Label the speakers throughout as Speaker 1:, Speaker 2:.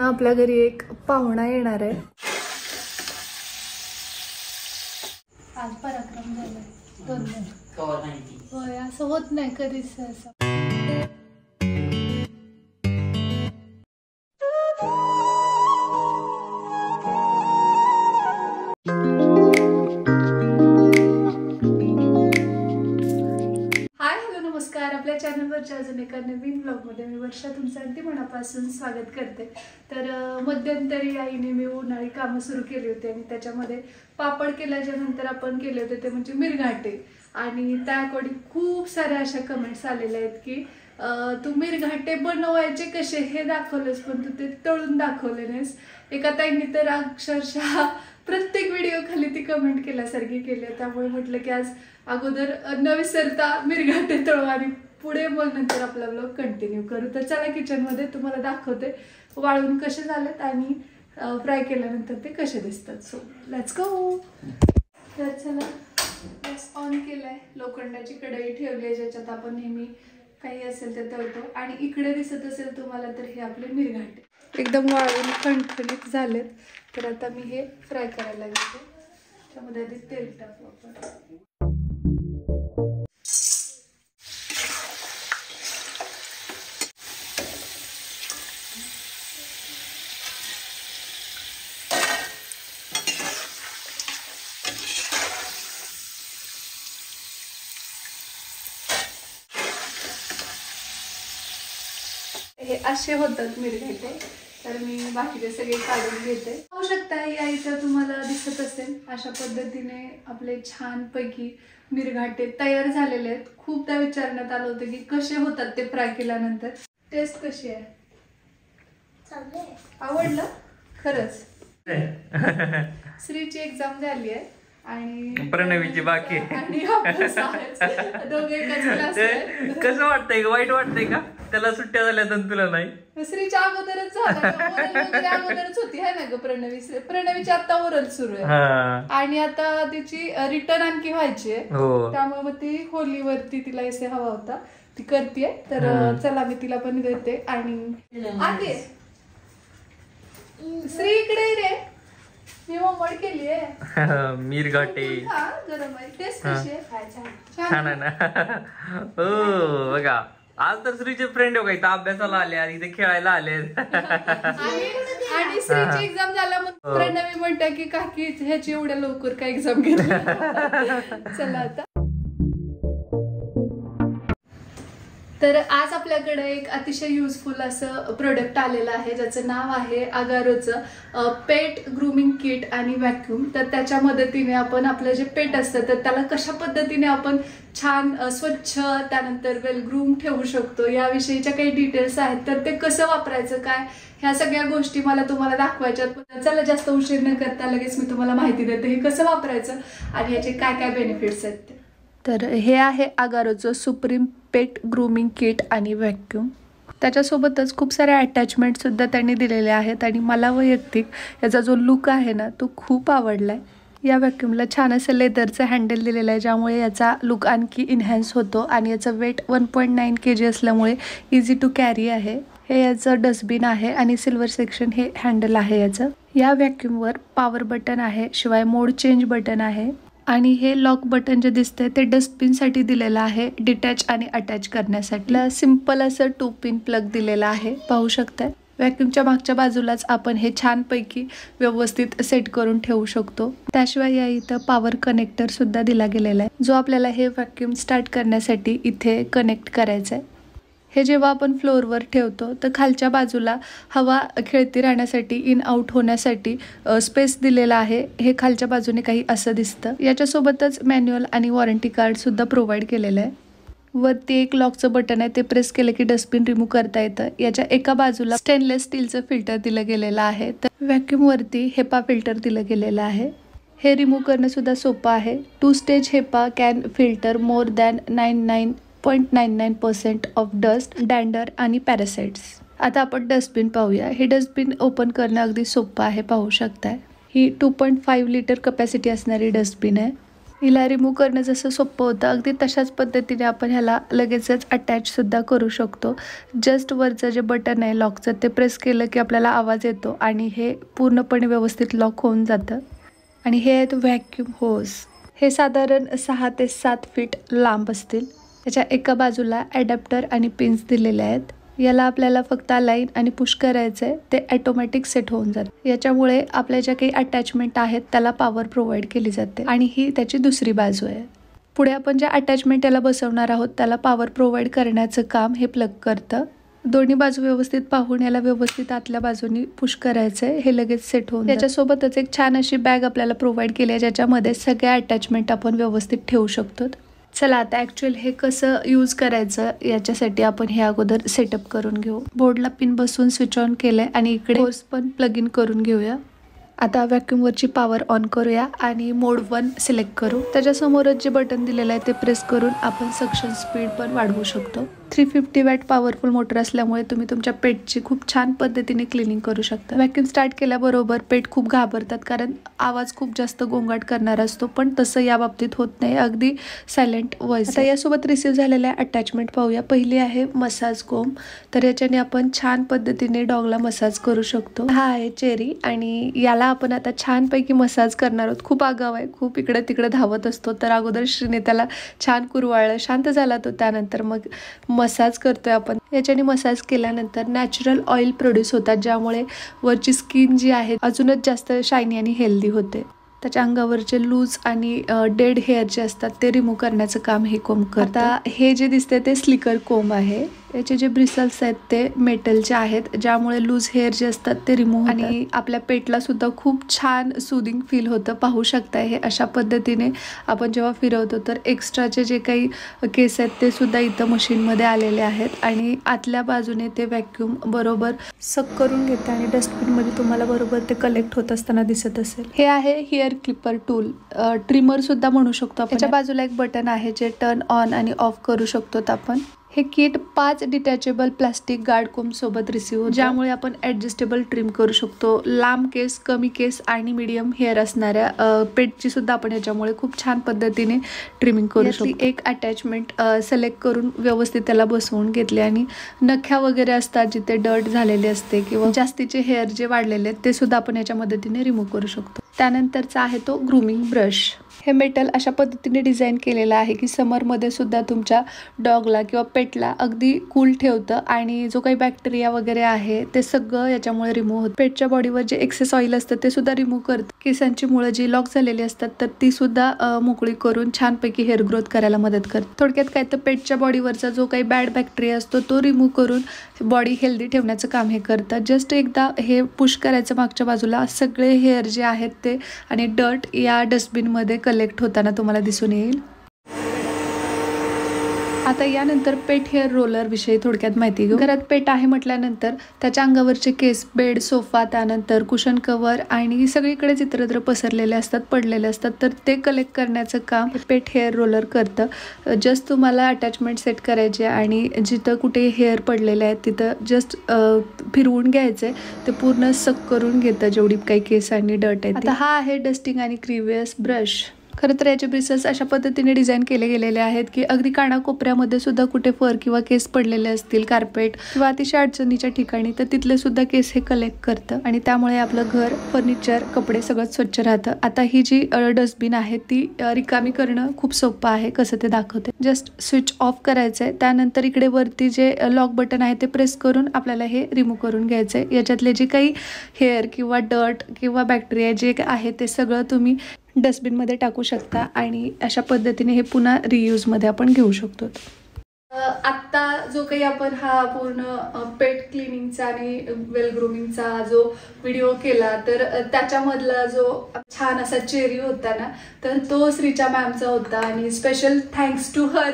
Speaker 1: आपल्या घरी एक पाहुणा येणार आहे. आज पराक्रम झालाय. होय, असं होत नाही कधीच असं. आपल्या चॅनलवरच्या अजून एका नवीन ब्लॉगमध्ये मी वर्षा तुमचं अगदी मनापासून स्वागत करते. तर मध्यंतरी आईने मी उन्हाळी कामं सुरू केली होती आणि त्याच्यामध्ये पापड केल्याच्या नंतर आपण केले होते ते म्हणजे मिरघाटे. आणि त्या अकॉर्डिंग खूप साऱ्या अशा कमेंट्स आलेल्या आहेत की तू मिरघाटे बनवायचे कसे हे दाखवलेस पण तू ते तळून दाखवले नाहीस. एका ताईंनी तर अक्षरशः प्रत्येक व्हिडिओ खाली ती कमेंट केल्यासारखी केली. त्यामुळे म्हटलं की आज अगोदर न विसरता मिरघाटे तळू आणि पुढे मग नंतर आपला ब्लॉग कंटिन्यू करू. तर चला किचनमध्ये तुम्हाला दाखवते वाळून कसे झालेत आणि फ्राय केल्यानंतर ते कसे दिसतात. So let's go. तर चला गॅस ऑन केलाय, लोखंडाची कढई ठेवली आहे ज्याच्यात आपण नेहमी काही असेल ते तळतो. आणि इकडे दिसत असेल तुम्हाला तर हे आपले मिरघाटे एकदम वाळून खणखणीत झालेत. तर आता मी हे फ्राय करायला घेते. त्यामध्ये आधी तेल टाकू आपण. हे असे होतात मिरघाटे. तर मी बाकीचे सगळे काढून घेते. पाहू शकता या इथं तुम्हाला दिसत असेल अशा पद्धतीने आपले छान पैकी मिरघाटे तयार झालेले आहेत. खूपदा विचारण्यात आलं होतं की कसे होतात ते फ्राय केल्यानंतर. टेस्ट कशी आहे? आवडलं खरंच. श्रीची एक्झाम झाली आहे आणि प्रणवीची बाकी आणि दोघे
Speaker 2: कसं वाटतंय? वाईट वाटतंय का? त्याला सुट्ट्या झाल्या तर तुला नाही?
Speaker 1: श्रीच्या अगोदरच झाला, अगोदरच होती है ना ग प्रणवी. प्रणवीची आता ओरल सुरू आहे आणि आता तिची रिटर्न आणखी व्हायची आहे. त्यामुळे मग ती होलीवरती तिला एसे हवा होता, ती करतीये. तर चला मी तिला पण देते. आणि आते श्री इकडे रे, मी मम्मड केली आहे
Speaker 2: मिरघाटे.
Speaker 1: गरम आहे. टेस्ट कशी आहे?
Speaker 2: छान आहे ना? हो बघा, आज तर श्रीचे फ्रेंड हो काही अभ्यासाला आले आणि इथे खेळायला आले.
Speaker 1: आणि श्रीची एक्झाम झाल्या मग प्रणवी म्हणते की काकी ह्याची एवढ्या लवकर काय एक्झाम घेतली. चला आता. तर आज आपल्याकडे एक अतिशय युजफुल असं प्रोडक्ट आलेलं आहे ज्याचं नाव आहे अगारोचं पेट ग्रूमिंग किट आणि व्हॅक्यूम. तर त्याच्या मदतीने आपण आपलं जे पेट असतं तर त्याला कशा पद्धतीने आपण छान स्वच्छ त्यानंतर वेल ग्रूम ठेवू शकतो याविषयीच्या काही डिटेल्स आहेत. तर ते कसं वापरायचं काय ह्या सगळ्या गोष्टी मला तुम्हाला दाखवायच्यात. चला जास्त उशीर न करता लगेच मी तुम्हाला माहिती देते हे कसं वापरायचं आणि ह्याचे काय काय बेनिफिट्स आहेत ते. तर हे आहे अगारोचं सुप्रीम पेट ग्रूमिंग किट आणि व्हॅक्यूम. त्याच्यासोबतच खूप साऱ्या अटॅचमेंटसुद्धा त्यांनी दिलेल्या आहेत आणि मला वैयक्तिक याचा जो लुक आहे ना तो खूप आवडला आहे. या व्हॅक्यूमला छान असं लेदरचं हँडल दिलेलं आहे ज्यामुळे याचा लुक आणखी इन्हॅन्स होतो. आणि याचं वेट 1.9 kg असल्यामुळे इझी टू कॅरी आहे. हे याचं डस्टबिन आहे आणि सिल्वर सेक्शन हे हँडल आहे याचं. या व्हॅक्यूमवर पॉवर बटन आहे, शिवाय मोड चेंज बटन आहे. आणि हे लॉक बटन जे दिसतंय ते डस्टबिनसाठी दिलेलं आहे, डिटॅच आणि अटॅच करण्यासाठी. सिंपल असं 2 पिन प्लग दिलेलं आहे, पाहू शकताय. व्हॅक्यूमच्या मागच्या बाजूलाच आपण हे छानपैकी व्यवस्थित सेट करून ठेवू शकतो. त्याशिवाय या इथं पॉवर कनेक्टर सुद्धा दिला गेलेला आहे जो आपल्याला हे व्हॅक्यूम स्टार्ट करण्यासाठी इथे कनेक्ट करायचं आहे. हे जेव्हा आपण फ्लोअरवर ठेवतो तर खालच्या बाजूला हवा खेळती राहण्यासाठी इन आउट होण्यासाठी स्पेस दिलेला आहे. हे खालच्या बाजूने काही असं दिसतं. याच्यासोबतच मॅन्युअल आणि वॉरंटी कार्ड सुद्धा प्रोव्हाइड केलेलं आहे. वरती एक लॉकचं बटन आहे, ते प्रेस केलं की डस्टबिन रिमूव्ह करता येतं. याच्या एका बाजूला स्टेनलेस स्टीलचं फिल्टर दिलं गेलेलं आहे. तर व्हॅक्यूम वरती हेपा फिल्टर दिलं गेलेलं आहे. हे रिमूव्ह करणं सुद्धा सोपं आहे. 2 stage HEPA can filter more than 99.99% of dust, dander आणि पॅरासाइट्स. आता आपण डस्टबिन पाहूया. हे डस्टबिन ओपन करणं अगदी सोपं आहे, पाहू शकताय. ही 2.5 लिटर कपॅसिटी असणारी डस्टबिन आहे. हिला रिमूव्ह करणं जसं सोपं होतं अगदी तशाच पद्धतीने आपण ह्याला लगेचच अटॅच सुद्धा करू शकतो. जस्ट वरचं जे बटन आहे लॉकचं ते प्रेस केलं की आपल्याला आवाज येतो आणि हे पूर्णपणे व्यवस्थित लॉक होऊन जातं. आणि हे आहेत व्हॅक्यूम होज. हे साधारण 6 ते 7 फीट लांब असतील. त्याच्या एका बाजूला ॲडॅप्टर आणि पिन्स दिलेले आहेत. याला आपल्याला फक्त अलाइन आणि पुश करायचं आहे, ते ॲटोमॅटिक सेट होऊन जातं. याच्यामुळे आपल्या ज्या काही अटॅचमेंट आहेत त्याला पॉवर प्रोव्हाइड केली जाते आणि ही त्याची दुसरी बाजू आहे. पुढे आपण ज्या अटॅचमेंट याला बसवणार आहोत त्याला पॉवर प्रोव्हाइड करण्याचं काम हे प्लग करतं. दोन्ही बाजू व्यवस्थित पाहून याला व्यवस्थित आतल्या बाजूनी पुश करायचं आहे, हे लगेच सेट होऊन. त्याच्यासोबतच एक छान अशी बॅग आपल्याला प्रोव्हाइड केली आहे ज्याच्यामध्ये सगळ्या अटॅचमेंट आपण व्यवस्थित ठेवू शकतो. चला आता ॲक्च्युअल हे कसं यूज करायचं याच्यासाठी आपण हे अगोदर सेटअप करून घेऊ. बोर्डला पिन बसवून स्विच ऑन केलंय आणि इकडे होस पण प्लग इन करून घेऊया. आता व्हॅक्यूमवरची पॉवर ऑन करूया आणि मोड 1 सिलेक्ट करू. त्याच्यासमोरच जे बटन दिलेलं आहे ते प्रेस करून आपण सक्शन स्पीड पण वाढवू शकतो. 350 वॅट पॉवरफुल मोटर असल्यामुळे तुम्ही तुमच्या पेटची खूप छान पद्धतीने क्लिनिंग करू शकता. व्हॅक्यूम स्टार्ट केल्याबरोबर पेट खूप घाबरतात कारण आवाज खूप जास्त गोंगाट करणारा असतो, पण तसं या बाबतीत होत नाही, अगदी सायलेंट व्हॉइस. आता यासोबत रिसीव्ह झालेल्या अटॅचमेंट पाहूया. पहिली आहे मसाज कोम. तर याच्याने आपण छान पद्धतीने डॉगला मसाज करू शकतो. हा आहे चेरी आणि याला आपण आता छानपैकी मसाज करणार आहोत. खूप आगाव आहे, खूप इकडे तिकडे धावत असतो. तर अगोदर श्रीने त्याला छान कुरवाळलं, शांत झाला तो. त्यानंतर मग मसाज करतोय आपण. याच्याने मसाज केल्यानंतर नॅचरल ऑइल प्रोड्यूस होतात ज्यामुळे वरची स्किन जी आहे अजूनच जास्त शायनी आणि हेल्दी होते. त्याच्या अंगावरचे लूज आणि डेड हेअर जे असतात ते रिमूव्ह करण्याचं काम हे कोंब करतं. आता हे जे दिसते ते स्लिकर कोंब आहे. याचे जे ब्रिसल्स आहेत ते मेटलचे आहेत ज्यामुळे लूज हेअर जे असतात ते रिमूव्ह आणि आपल्या पेटला सुद्धा खूप छान सुदिंग फील होतं. पाहू शकताय हे अशा पद्धतीने आपण जेव्हा फिरवतो तर एक्स्ट्राचे जे काही केस आहेत ते सुद्धा इथं मशीनमध्ये आलेले आहेत आणि आतल्या बाजूने ते व्हॅक्यूम बरोबर सक करून घेते आणि डस्टबिनमध्ये तुम्हाला बरोबर ते कलेक्ट होत असताना दिसत असेल. हे आहे हेअर क्लिपर टूल, ट्रिमर सुद्धा म्हणू शकतो आपण. त्याच्या बाजूला एक बटन आहे जे टर्न ऑन आणि ऑफ करू शकतो आपण. हे किट 5 डिटॅचेबल प्लास्टिक गार्ड कोम सोबत रिसीव्ह होतं ज्यामुळे आपण ऍडजस्टेबल ट्रिम करू शकतो. लांब केस, कमी केस आणि मीडियम हेअर असणाऱ्या पेटची सुद्धा आपण याच्यामुळे खूप छान पद्धतीने ट्रिमिंग करू शकतो. एक अटॅचमेंट सिलेक्ट करून व्यवस्थित त्याला बसवून घेतले आणि नख्या वगैरे असतात जिथे डर्ट झालेले असते किंवा जास्तीचे हेअर जे वाढलेले आहेत ते सुद्धा आपण याच्या मदतीने रिमूव्ह करू शकतो. त्यानंतरचा आहे तो ग्रूमिंग ब्रश. हे मेटल अशा पद्धतीने डिझाईन केलेलं आहे की समरमध्ये सुद्धा तुमच्या डॉगला किंवा पेटला अगदी कूल ठेवतं आणि जो काही बॅक्टेरिया वगैरे आहे ते सगळं याच्यामुळे रिमूव्ह होतं. पेटच्या बॉडीवर जे एक्सेस ऑइल असतं ते सुद्धा रिमूव्ह करतं. केसांची मुळं जी लॉक झालेली असतात तर ती सुद्धा मोकळी करून छानपैकी हेअर ग्रोथ करायला मदत करते. थोडक्यात काय तर पेटच्या बॉडीवरचा जो काही बॅड बॅक्टेरिया असतो तो रिमूव्ह करून बॉडी हेल्दी ठेवण्याचं काम हे करतं. जस्ट एकदा हे पुश करायचं मागच्या बाजूला, सगळे हेअर जे आहेत ते आणि डर्ट या डस्टबिनमध्ये कलेक्ट होताना तुम्हाला दिसून येईल. आता यानंतर पेट हेअर रोलर विषयी थोडक्यात माहिती घेऊ. घरात पेट आहे म्हटल्यानंतर त्याच्या अंगावरचे केस, बेड, सोफा, त्यानंतर कुशन कव्हर आणि सगळीकडे इतरत्र पसरलेले असतात, पडलेले असतात, तर ते कलेक्ट करण्याचं काम पेट हेअर रोलर करतं. जस्ट तुम्हाला अटॅचमेंट सेट करायचे आणि जिथं कुठे हेअर पडलेले आहेत तिथं जस्ट फिरवून घ्यायचे, ते पूर्ण सक करून घेतं जेवढी काही केस आणि डर्ट आहे. आता हा आहे डस्टिंग आणि क्रिव्हियस ब्रश. खरं तर याचे ब्रिसल्स अशा पद्धतीने डिझाईन केले गेलेले आहेत की अगदी कानाकोपऱ्यामध्ये सुद्धा कुठे फर किंवा केस पडलेले असतील, कार्पेट किंवा अतिशय अडचणीच्या ठिकाणी, तर तिथले सुद्धा केस हे कलेक्ट करतं आणि त्यामुळे आपलं घर, फर्निचर, कपडे सगळं स्वच्छ राहतं. आता ही जी डस्टबिन आहे ती रिकामी करणं खूप सोपं आहे. कसं ते दाखवते. जस्ट स्विच ऑफ करायचं आहे. त्यानंतर इकडे वरती जे लॉक बटन आहे ते प्रेस करून आपल्याला हे रिमूव्ह करून घ्यायचं आहे. याच्यातले जे काही हेअर किंवा डर्ट किंवा बॅक्टेरिया जे आहे ते सगळं तुम्ही डस्टबिनमध्ये टाकू शकता आणि अशा पद्धतीने हे पुन्हा रियूजमध्ये आपण घेऊ शकतो. आत्ता जो काही आपण हा पूर्ण पेट क्लिनिंगचा आणि वेल ग्रूमिंगचा जो व्हिडिओ केला तर त्याच्यामधला जो छान असा चेरी होता ना, तर तो श्रीच्या मॅमचा होता आणि स्पेशल थँक्स टू हर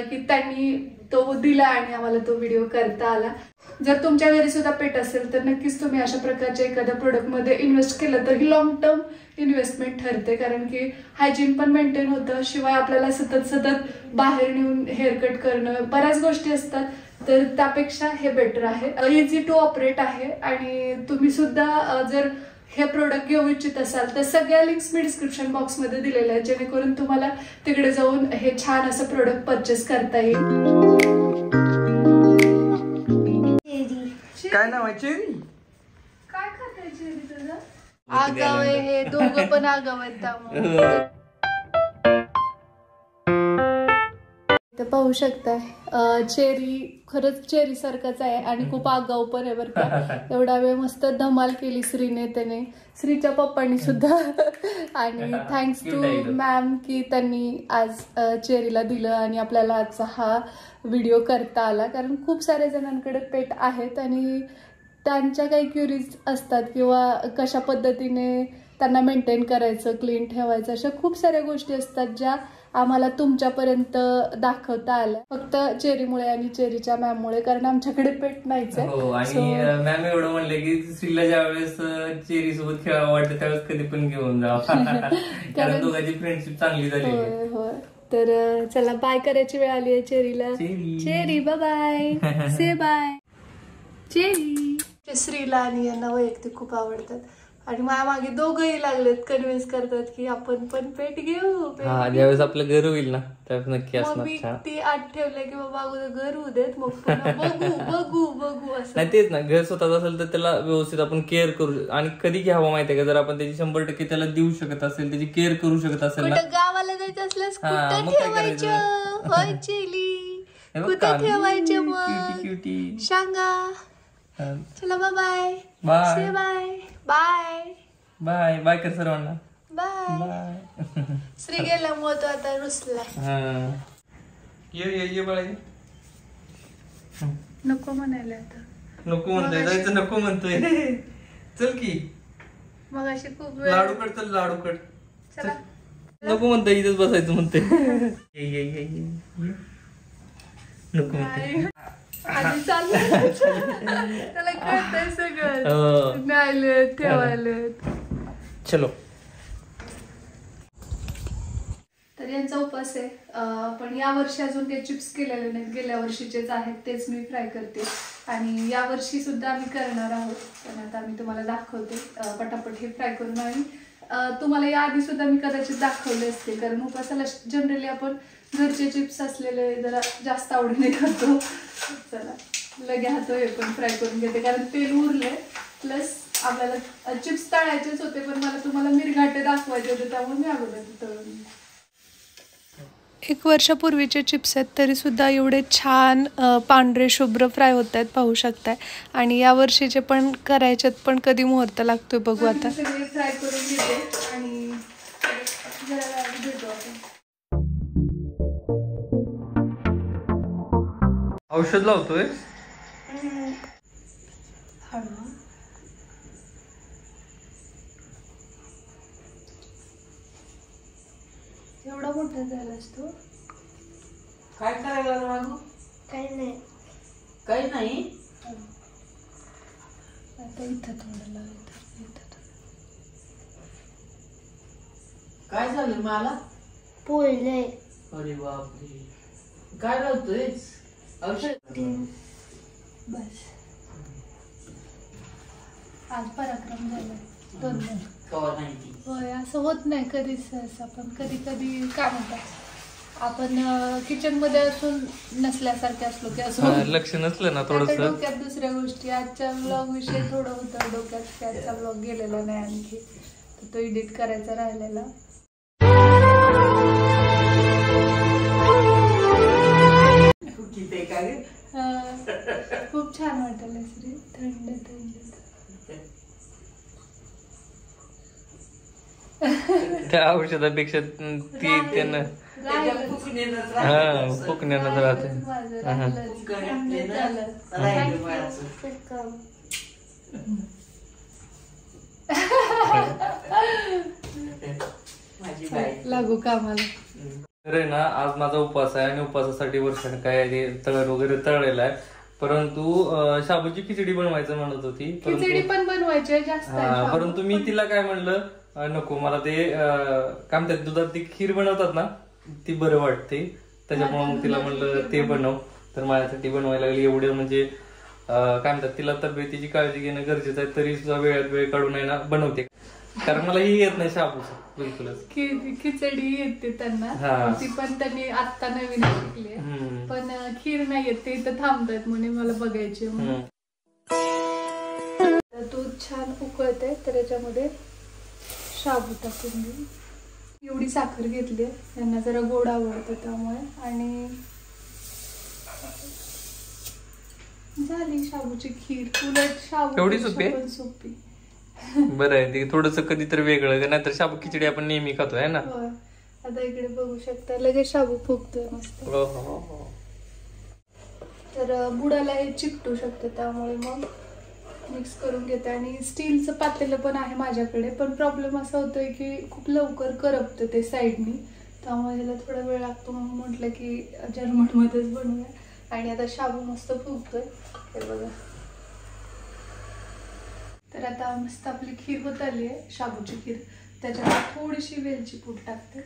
Speaker 1: की त्यांनी तो दिला आणि आम्हाला तो व्हिडिओ करता आला. जर तुमच्या घरी सुद्धा पेट असेल तर नक्कीच तुम्ही अशा प्रकारच्या एखाद्या प्रोडक्टमध्ये इन्व्हेस्ट केलं तर ही लॉंग टर्म इन्व्हेस्टमेंट ठरते, कारण की हायजीन पण मेंटेन होतं, शिवाय आपल्याला सतत बाहेर नेऊन हेअर कट करणं, बऱ्याच गोष्टी असतात, तर त्यापेक्षा हे बेटर आहे. इझी टू ऑपरेट आहे आणि तुम्ही सुद्धा जर हे प्रोडक्ट घेऊ इच्छित असाल तर सगळ्या लिंक्स मी डिस्क्रिप्शन बॉक्स मध्ये दिलेल्या आहेत, जेणेकरून तुम्हाला तिकडे जाऊन हे छान असं प्रोडक्ट परचेस करता येईल.
Speaker 2: काय नाव आहे चेरी?
Speaker 1: काय खाताय चेरी तुझं? आगाव आहे हे, दोघं पण आगाव आहेत त्यामुळे. तर पाहू शकताय चेरी खरंच चेरी सारखाच आहे आणि खूप आगाऊ पण आहे बरं का. एवढा वेळ मस्त धमाल केली श्रीने, त्याने श्रीच्या पप्पांनी सुद्धा. आणि थँक्स टू मॅम की त्यांनी आज चेरीला दिलं आणि आपल्याला आजचा हा व्हिडिओ करता आला, कारण खूप साऱ्या जणांकडे पेट आहेत आणि त्यांच्या काही क्युरीज असतात किंवा कशा पद्धतीने त्यांना मेंटेन करायचं, क्लीन ठेवायचं, अशा खूप साऱ्या गोष्टी असतात ज्या आम्हाला तुमच्यापर्यंत दाखवता आल्या फक्त चेरीमुळे आणि चेरीच्या मॅममुळे, कारण आमच्याकडे पेट नाहीच आहे.
Speaker 2: आणि मॅम एवढं म्हणले की श्रीला ज्या वेळेस चेरी सोबत खेळावं वाटतं त्यावेळेस कधी पण घेऊन जा, कारण दोघांची फ्रेंडशिप चांगली झाली.
Speaker 1: होय. तर चला बाय करायची वेळ आली आहे चेरीला. चेरी बाय से बाय. चेरी श्रीला आणि यांना वैयक्तिक खूप आवडतात आणि माझ्या मागे दोघंही लागलेत कन्व्हिन्स करतात की आपण पण पेट घेऊ.
Speaker 2: ज्यावेळेस आपलं घर होईल ना त्यावेळेस नक्की असणार.
Speaker 1: मी ती आठ ठेवलंय की बाबा अगोदर घर होऊ देत मग बघू असं
Speaker 2: नाही. तेच ना, घर स्वतःच असेल तर त्याला व्यवस्थित आपण केअर करू. आणि कधी घ्यावं माहितीये का, जर आपण त्याची 100% त्याला देऊ शकत असेल, त्याची केअर करू शकत असेल ना.
Speaker 1: गावाला जायचं असल्यास कुठं ठेवायचं होय चेली, कुठं ठेवायचं मग सांगा. चला bye bye bye bye
Speaker 2: bye bye कर सर्वांना.
Speaker 1: बाय. श्री गेल्यामुळे तो आता रुसलाय.
Speaker 2: ये बाळा,
Speaker 1: नको म्हणायला आता.
Speaker 2: नको म्हणतोय, जायचं नको म्हणतोय. चल की
Speaker 1: मग अशी खूप
Speaker 2: लाडूकड, चल लाडूकड.
Speaker 1: चला
Speaker 2: नको म्हणतोय, इथेच बसायचं म्हणते. नको म्हणतोय.
Speaker 1: आधी चाललं त्याला कळतंय सगळं, न्यायले ठेवायले.
Speaker 2: चलो.
Speaker 1: तर यांचा उपास आहे. पण या वर्षी अजून काही चिप्स केलेले नाहीत, गेल्या वर्षीचेच आहेत तेच मी फ्राय करते आणि या वर्षी सुद्धा आम्ही करणार आहोत. पण आता मी तुम्हाला दाखवते पटापट हे फ्राय करून. आणि तुम्हाला याआधी सुद्धा मी कदाचित दाखवले असते, कारण उपासाला जनरली आपण घरचे चिप्स असलेले जरा जास्त आवडीने करतो. चला लगे हातो हे पण फ्राय करून घेते, कारण तेल उरले. प्लस आपल्याला चिप्स तळायचेच होते पण मला तुम्हाला मिरघाटे दाखवायचे होते त्यामुळे मी अगोदर तळून. 1 वर्षापूर्वीचे चिप्स आहेत तरी सुद्धा एवढे छान पांढरे शुभ्र फ्राय होत आहेत, पाहू शकताय. आणि या वर्षीचे पण करायच्यात, पण कधी मुहूर्त लागतोय बघू आता. सगळे फ्राय करून घेते आणि जरा भेटू आपण.
Speaker 2: औषध लावतोय
Speaker 1: एवढा मोठा झालास तू.
Speaker 3: काय करायला मागू?
Speaker 1: काही नाही. आता इथं थोडं लावायचं.
Speaker 3: काय झालं मला?
Speaker 1: पोळले.
Speaker 3: अरे बापरे, काय लावतोय औषध?
Speaker 1: बस आज पराक्रम झाला 2 महिने. होय, असं होत नाही कधीच. आपण कधी कधी काय म्हणतात, आपण किचन मध्ये असून नसल्यासारखे असलो की असं
Speaker 2: लक्ष नसलं ना थोडंसं
Speaker 1: डोक्यात दुसऱ्या गोष्टी. आजच्या ब्लॉग विषयी थोडं होतं डोक्यात की आजचा ब्लॉग गेलेला नाही आणखी, तर तो एडिट करायचा राहिलेला. खूप छान वाटलं श्री, थंड थंड.
Speaker 2: त्या औषधापेक्षा ती त्यांना फुकण्यानं राहते.
Speaker 1: लागू कामाला.
Speaker 2: अरे ना, आज माझा उपवास आहे आणि उपवासासाठी वर्षाने काय तळण वगैरे तळलेला आहे, परंतु शाबूची खिचडी बनवायचं म्हणत होती.
Speaker 1: खिचडी पण बनवायची जास्त,
Speaker 2: परंतु मी तिला काय म्हणलं, नको मला ते काय म्हणतात दुधात ती खीर बनवतात ना ती बरं वाटते, त्याच्यामुळे मग तिला म्हणलं ते बनव. तर माझ्यासाठी बनवायला लागली. एवढे म्हणजे काय म्हणतात तिला तब्येतीची काळजी घेणं गरजेचं आहे, तरी सुद्धा वेळात वेळ काढून आहे ना बनवते. कारण मला ही येत नाही शाबूचं बिलकुलच.
Speaker 1: खिचडी येते त्यांना,
Speaker 2: हा.
Speaker 1: ती पण त्यांनी आता नवीन शिकली आहे. पण खीर नाही येत, ते इथं थांबतात म्हणून मला बघायची. दूध छान उकळते तर याच्यामध्ये शाबू टाकून देऊ. एवढी साखर घेतली, त्यांना जरा गोड आवडतं त्यामुळे. आणि झाली शाबूची खीर. उलट शाबू
Speaker 2: एवढी सोपी
Speaker 1: पण सोपी.
Speaker 2: बरं आहे ते, थोडस कधीतरी वेगळं, नाहीतर शाबू खिचडी आपण नेहमी खातोय ना.
Speaker 1: आता इकडे बघू शकता लगेच शाबू फुगतोय मस्त. तर बुडाला हे चिकटू शकतं, त्यामुळे मग मिक्स करून घेते. आणि स्टीलचं पातेलं पण आहे माझ्याकडे, पण प्रॉब्लेम असा होतोय की खूप लवकर करपतं ते साईडनी, त्यामुळे ह्याला थोडा वेळ लागतो. म्हणून म्हटलं की जर्मनमध्येच बनवूया. आणि आता शाबू मस्त फुगतोय हे बघा. तर आता मस्त आपली खीर होत आली आहे, शाबूची खीर. त्याच्यात थोडीशी वेलची पूड टाकते.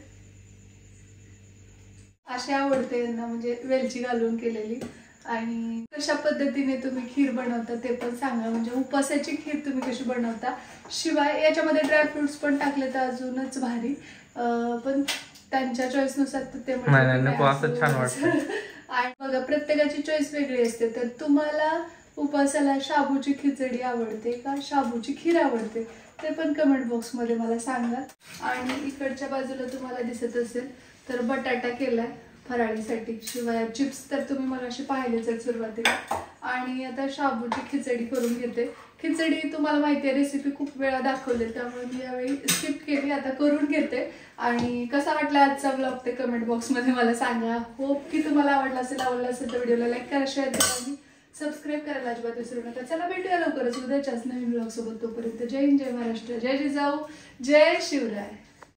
Speaker 1: अशी आवडते यांना, म्हणजे वेलची घालून केलेली. आणि कशा पद्धतीने तुम्ही खीर बनवता ते पण सांगा, म्हणजे उपासाची खीर तुम्ही कशी बनवता. शिवाय याच्यामध्ये ड्रायफ्रुट्स पण टाकले तर अजूनच भारी, पण त्यांच्या चॉईसनुसार ते
Speaker 2: छान वाटतं.
Speaker 1: आणि बघा प्रत्येकाची चॉईस वेगळी असते. तर तुम्हाला उपासाला शाबूची खिचडी आवडते का शाबूची खीर आवडते ते पण कमेंट बॉक्समध्ये मला सांगा. आणि इकडच्या बाजूला तुम्हाला दिसत असेल तर बटाटा केलाय फराळीसाठी. शिवाय चिप्स तर तुम्ही मला असे पाहिलेच आहेत सुरुवातीला. आणि आता शाबूची खिचडी करून घेते. खिचडी तुम्हाला माहिती आहे रेसिपी खूप वेळा दाखवली, त्यामुळे मी यावेळी स्किप केली, आता करून घेते. आणि कसा वाटला आजचा ब्लॉग ते कमेंट बॉक्समध्ये मला सांगा. होप की तुम्हाला आवडला असेल तर व्हिडिओला लाईक करा, शेअर करा आणि सबस्क्राईब करायला अजिबात विसरू नका. चला भेटूया लवकरच उद्याच्याच नवीन ब्लॉग सोबत. तोपर्यंत जय हिंद, जय महाराष्ट्र, जय जिजाऊ, जय शिवराय.